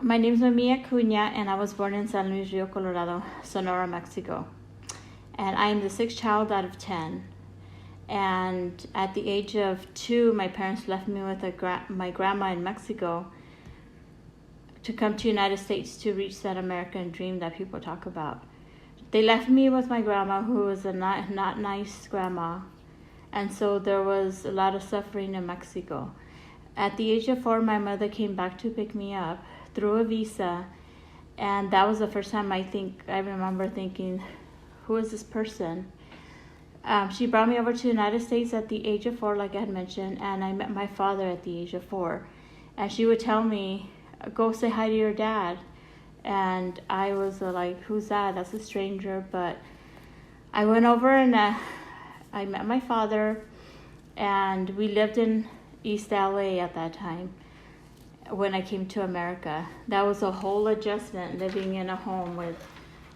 My name is Nohemi Acuna, and I was born in San Luis Rio Colorado, Sonora, Mexico. And I am the sixth child out of 10. And at the age of 2, my parents left me with my grandma in Mexico to come to the United States to reach that American dream that people talk about. They left me with my grandma, who was a not nice grandma. And so there was a lot of suffering in Mexico. At the age of 4, my mother came back to pick me up through a visa. And that was the first time I remember thinking, who is this person? She brought me over to the United States at the age of 4, like I had mentioned, and I met my father at the age of 4. And she would tell me, go say hi to your dad. And I was like, who's that? That's a stranger. But I went over and I met my father, and we lived in East LA at that time when I came to America. That was a whole adjustment, living in a home with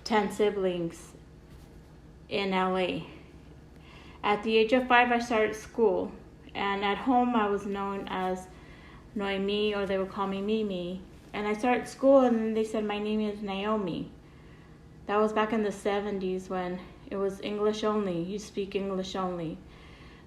10 siblings in LA. At the age of 5, I started school, and at home I was known as Nohemi, or they would call me Mimi. And I started school, and then they said my name is Naomi. That was back in the 70s when it was English only. You speak English only.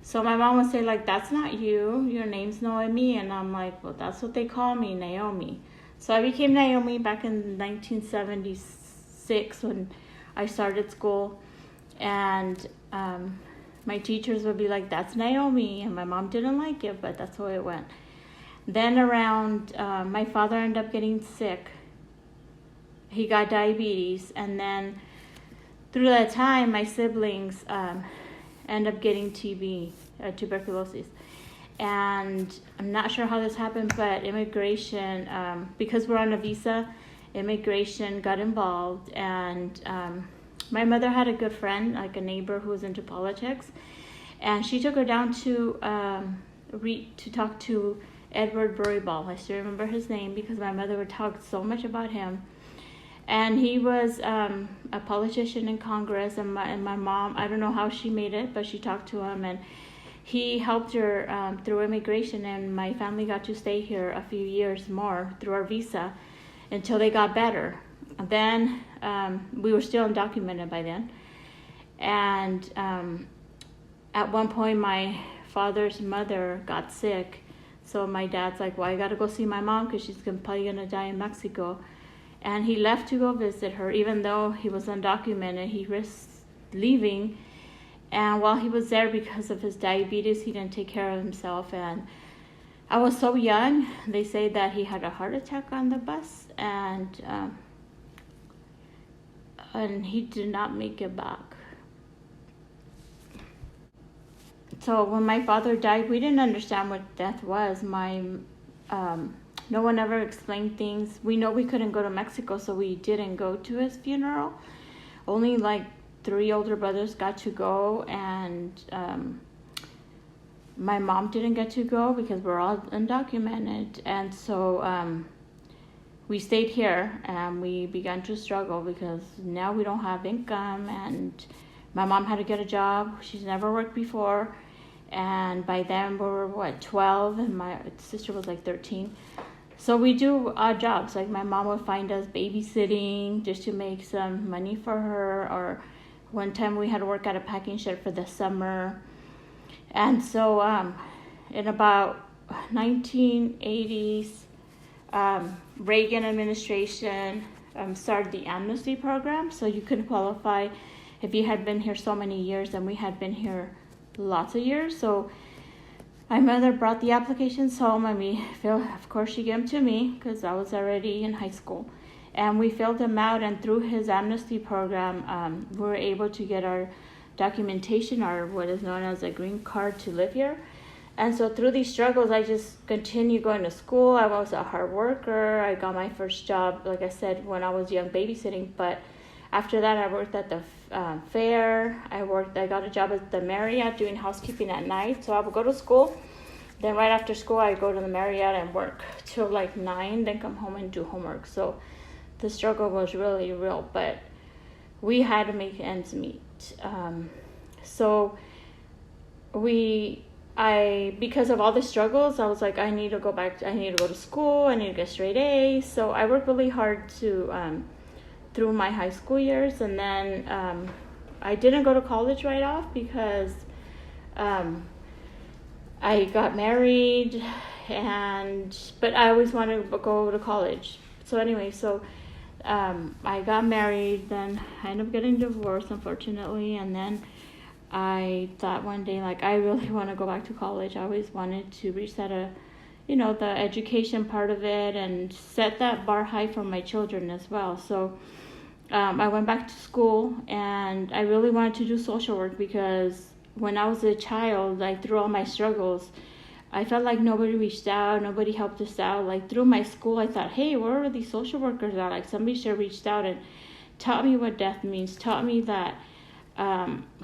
So my mom would say, like, that's not you. Your name's Nohemi. And I'm like, well, that's what they call me, Naomi. So I became Naomi back in 1976 when I started school. And my teachers would be like, that's Naomi. And my mom didn't like it, but that's the way it went. Then around, my father ended up getting sick. He got diabetes. And then through that time, my siblings ended up getting TB, tuberculosis. And I'm not sure how this happened, but immigration, because we're on a visa, immigration got involved. And my mother had a good friend, like a neighbor who was into politics. And she took her down to talk to Edward Roybal. I still remember his name because my mother would talk so much about him. And he was a politician in Congress, and my mom, I don't know how she made it, but she talked to him, and he helped her through immigration, and my family got to stay here a few years more through our visa until they got better. And then we were still undocumented by then. And at one point, my father's mother got sick. So my dad's like, well, I got to go see my mom because she's probably going to die in Mexico. And he left to go visit her, even though he was undocumented. He risked leaving. And while he was there, because of his diabetes, he didn't take care of himself. And I was so young. They say that he had a heart attack on the bus. And he did not make it back. So when my father died, we didn't understand what death was. No one ever explained things. We know we couldn't go to Mexico, so we didn't go to his funeral. Only like 3 older brothers got to go, and my mom didn't get to go because we're all undocumented. And so we stayed here, and we began to struggle because now we don't have income, and my mom had to get a job. She's never worked before. And by then we were 12, and my sister was like 13. So we do odd jobs. Like my mom would find us babysitting just to make some money for her. Or one time we had to work at a packing shed for the summer. And so in about 1980s, Reagan administration started the amnesty program. So you could qualify if you had been here so many years, and we had been here lots of years. So my mother brought the applications home, and of course she gave them to me because I was already in high school. And we filled them out, and through his amnesty program, we were able to get our documentation, or what is known as a green card, to live here. And so through these struggles, I just continued going to school. I was a hard worker. I got my first job, like I said, when I was young, babysitting. But after that, I worked at the fair. I got a job at the Marriott doing housekeeping at night. So I would go to school. Then right after school, I'd go to the Marriott and work till like 9, then come home and do homework. So the struggle was really real, but we had to make ends meet. So we because of all the struggles, I was like, I need to go back. I need to go to school. I need to get straight A's. So I worked really hard through my high school years, and then I didn't go to college right off because I got married, but I always wanted to go to college. So anyway, I got married, then I ended up getting divorced, unfortunately, and then I thought one day, like, I really want to go back to college. I always wanted to reach that, the education part of it and set that bar high for my children as well. So I went back to school, and I really wanted to do social work because when I was a child, like, through all my struggles, I felt like nobody reached out, nobody helped us out. Like, through my school, I thought, hey, where are these social workers at? Like, somebody should have reached out and taught me what death means, taught me that,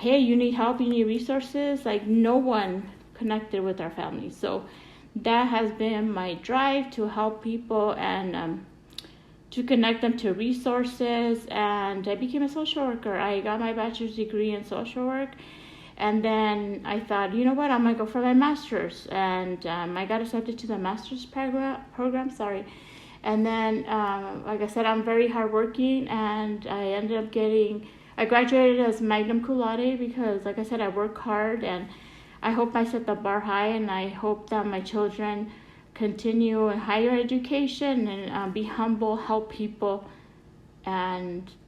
hey, you need help, you need resources. Like, no one connected with our family. So that has been my drive to help people and to connect them to resources. And I became a social worker. I got my bachelor's degree in social work. And then I thought, you know what, I'm going to go for my master's. And I got accepted to the master's program. And then, like I said, I'm very hardworking. And I graduated as magna cum laude because, like I said, I work hard. And I hope I set the bar high. And I hope that my children continue in higher education and be humble, help people, and